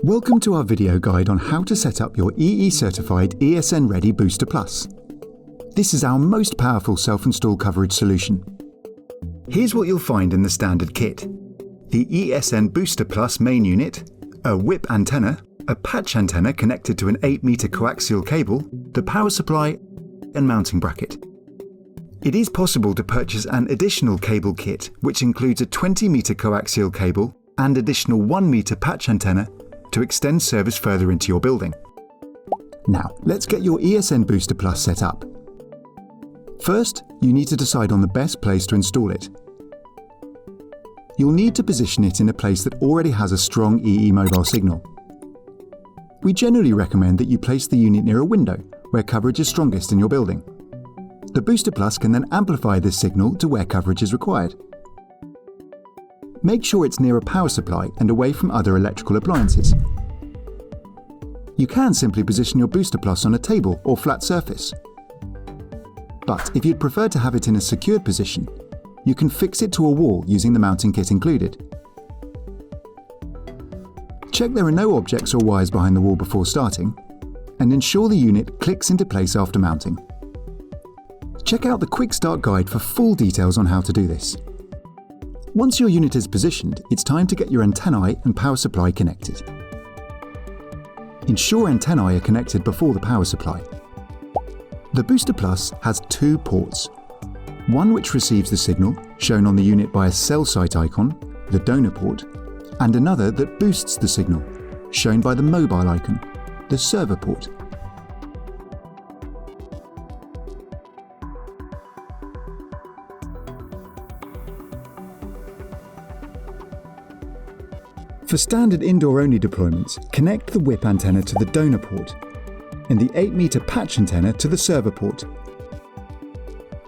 Welcome to our video guide on how to set up your EE Certified ESN-READY Booster Plus. This is our most powerful self-install coverage solution. Here's what you'll find in the standard kit: the ESN Booster Plus main unit, a whip antenna, a patch antenna connected to an 8-meter coaxial cable, the power supply, and mounting bracket. It is possible to purchase an additional cable kit which includes a 20-meter coaxial cable and additional 1-meter patch antenna to extend service further into your building. Now, let's get your ESN Booster Plus set up. First, you need to decide on the best place to install it. You'll need to position it in a place that already has a strong EE mobile signal. We generally recommend that you place the unit near a window where coverage is strongest in your building. The Booster Plus can then amplify this signal to where coverage is required. Make sure it's near a power supply and away from other electrical appliances. You can simply position your Booster Plus on a table or flat surface. But if you'd prefer to have it in a secured position, you can fix it to a wall using the mounting kit included. Check there are no objects or wires behind the wall before starting, and ensure the unit clicks into place after mounting. Check out the Quick Start Guide for full details on how to do this. Once your unit is positioned, it's time to get your antennae and power supply connected. Ensure antennae are connected before the power supply. The Booster Plus has 2 ports. One which receives the signal, shown on the unit by a cell site icon, the donor port, and another that boosts the signal, shown by the mobile icon, the server port. For standard indoor-only deployments, connect the whip antenna to the donor port and the 8-meter patch antenna to the server port.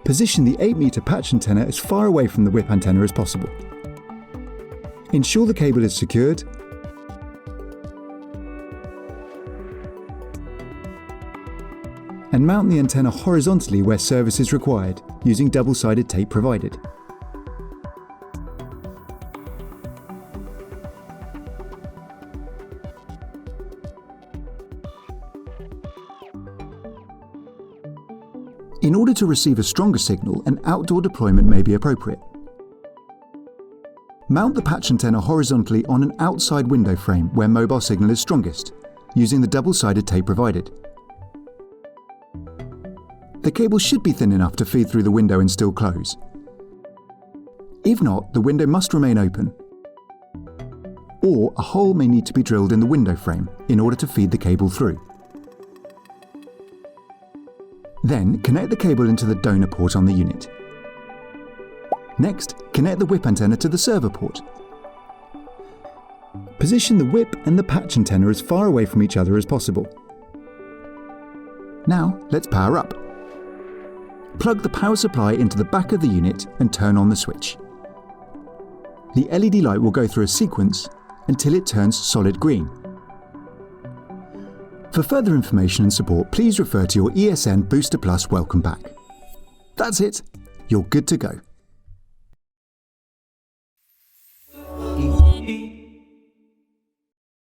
Position the 8-meter patch antenna as far away from the whip antenna as possible. Ensure the cable is secured and mount the antenna horizontally where service is required using double-sided tape provided. In order to receive a stronger signal, an outdoor deployment may be appropriate. Mount the patch antenna horizontally on an outside window frame where mobile signal is strongest, using the double-sided tape provided. The cable should be thin enough to feed through the window and still close. If not, the window must remain open, or a hole may need to be drilled in the window frame in order to feed the cable through. Then, connect the cable into the donor port on the unit. Next, connect the whip antenna to the server port. Position the whip and the patch antenna as far away from each other as possible. Now, let's power up. Plug the power supply into the back of the unit and turn on the switch. The LED light will go through a sequence until it turns solid green. For further information and support, please refer to your ESN Booster Plus welcome pack. That's it, you're good to go.